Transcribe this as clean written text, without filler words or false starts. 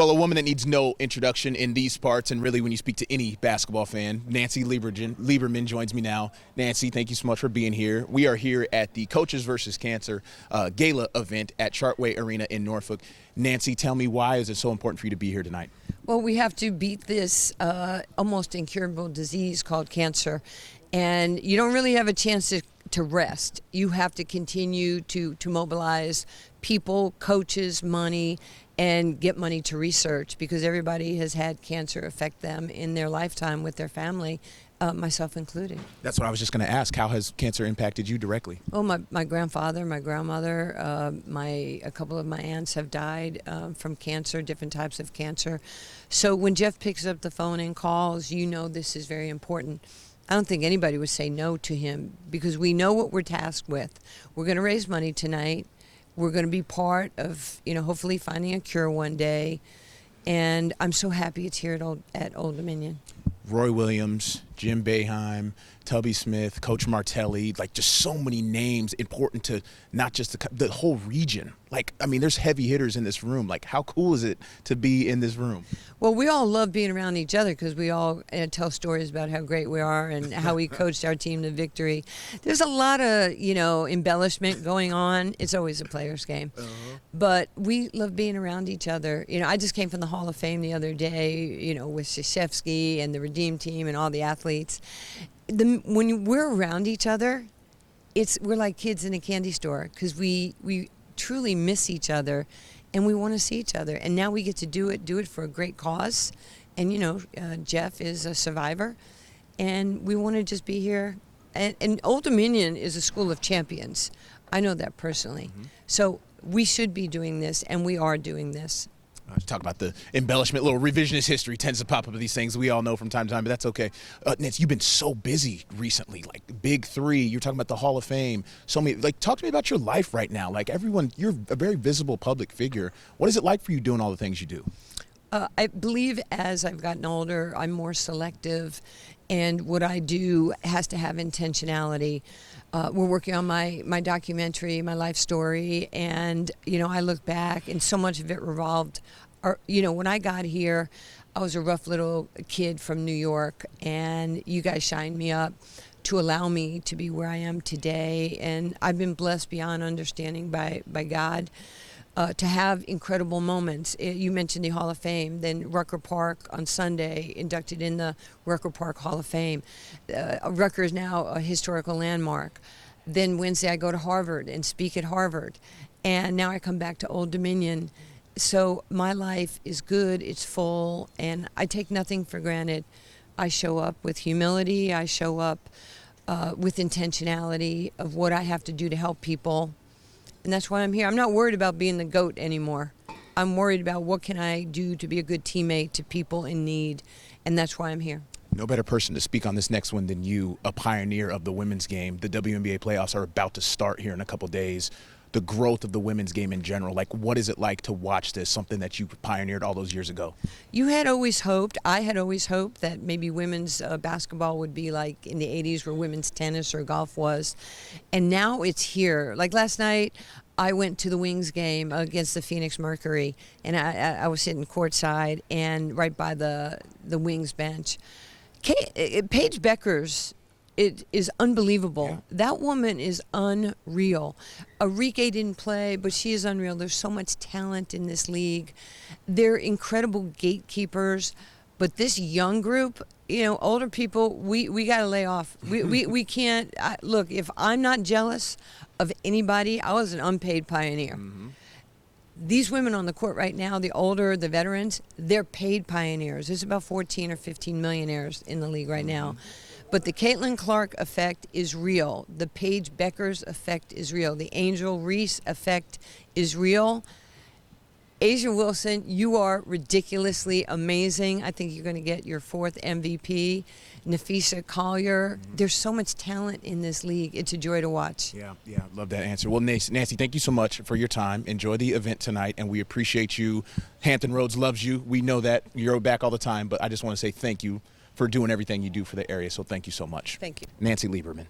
Well, a woman that needs no introduction in these parts, and really when you speak to any basketball fan, Nancy Lieberman joins me now. Nancy, thank you so much for being here. We are here at the Coaches vs. Cancer Gala event at Chartway Arena in Norfolk. Nancy, tell me, why is it so important for you to be here tonight? Well, we have to beat this almost incurable disease called cancer, and you don't really have a chance to rest. You have to continue to mobilize people, coaches, money, and get money to research, because everybody has had cancer affect them in their lifetime with their family, myself included. That's what I was just going to ask. How has cancer impacted you directly? Well, my grandfather, my grandmother, a couple of my aunts have died from cancer, different types of cancer. So when Jeff picks up the phone and calls, you know this is very important. I don't think anybody would say no to him, because we know what we're tasked with. We're going to raise money tonight. We're going to be part of, hopefully finding a cure one day. And I'm so happy it's here at Old Dominion. Roy Williams, Jim Boeheim, Tubby Smith, Coach Martelli, like just so many names important to not just the whole region. There's heavy hitters in this room. How cool is it to be in this room? Well, we all love being around each other, because we all tell stories about how great we are and how we coached our team to victory. There's a lot of, embellishment going on. It's always a player's game. But we love being around each other. I just came from the Hall of Fame the other day, with Krzyzewski and the Redeem team and all the athletes. When we're around each other, we're like kids in a candy store, because we truly miss each other, and we want to see each other. And now we get to do it for a great cause. And Jeff is a survivor, and we want to just be here. And Old Dominion is a school of champions. I know that personally. So we should be doing this, and we are doing this. Talk about the embellishment, little revisionist history tends to pop up with these things we all know from time to time, but that's okay. Nancy, you've been so busy recently, Big Three. You're talking about the Hall of Fame. So many. Talk to me about your life right now. Everyone, you're a very visible public figure. What is it like for you doing all the things you do? I believe as I've gotten older, I'm more selective, and what I do has to have intentionality. We're working on my documentary, my life story, and I look back, and so much of it revolved. When I got here, I was a rough little kid from New York, and you guys shined me up to allow me to be where I am today, and I've been blessed beyond understanding by God. To have incredible moments. You mentioned the Hall of Fame, then Rucker Park on Sunday, inducted in the Rucker Park Hall of Fame. Rucker is now a historical landmark. Then Wednesday I go to Harvard and speak at Harvard. And now I come back to Old Dominion. So my life is good, it's full, and I take nothing for granted. I show up with humility, I show up with intentionality of what I have to do to help people. And that's why I'm here. I'm not worried about being the GOAT anymore. I'm worried about what can I do to be a good teammate to people in need, and that's why I'm here. No better person to speak on this next one than you, a pioneer of the women's game. The WNBA playoffs are about to start here in a couple days. The growth of the women's game in general, what is it like to watch this, something that you pioneered all those years ago? I had always hoped that maybe women's basketball would be like in the 80s where women's tennis or golf was. And now it's here. Last night, I went to the Wings game against the Phoenix Mercury, and I was sitting courtside and right by the Wings bench. Paige Beckers, it is unbelievable. Yeah. That woman is unreal. Arike didn't play, but she is unreal. There's so much talent in this league. They're incredible gatekeepers. But this young group, older people, we got to lay off. We can't. Look, if I'm not jealous of anybody, I was an unpaid pioneer. These women on the court right now, the older, the veterans, they're paid pioneers. There's about 14 or 15 millionaires in the league right now. But the Caitlin Clark effect is real. The Paige Beckers effect is real. The Angel Reese effect is real. Asia Wilson, you are ridiculously amazing. I think you're going to get your 4th MVP. Nafisa Collier. There's so much talent in this league. It's a joy to watch. Yeah, love that answer. Well, Nancy, thank you so much for your time. Enjoy the event tonight, and we appreciate you. Hampton Roads loves you. We know that. You're back all the time, but I just want to say thank you for doing everything you do for the area. So thank you so much. Thank you. Nancy Lieberman.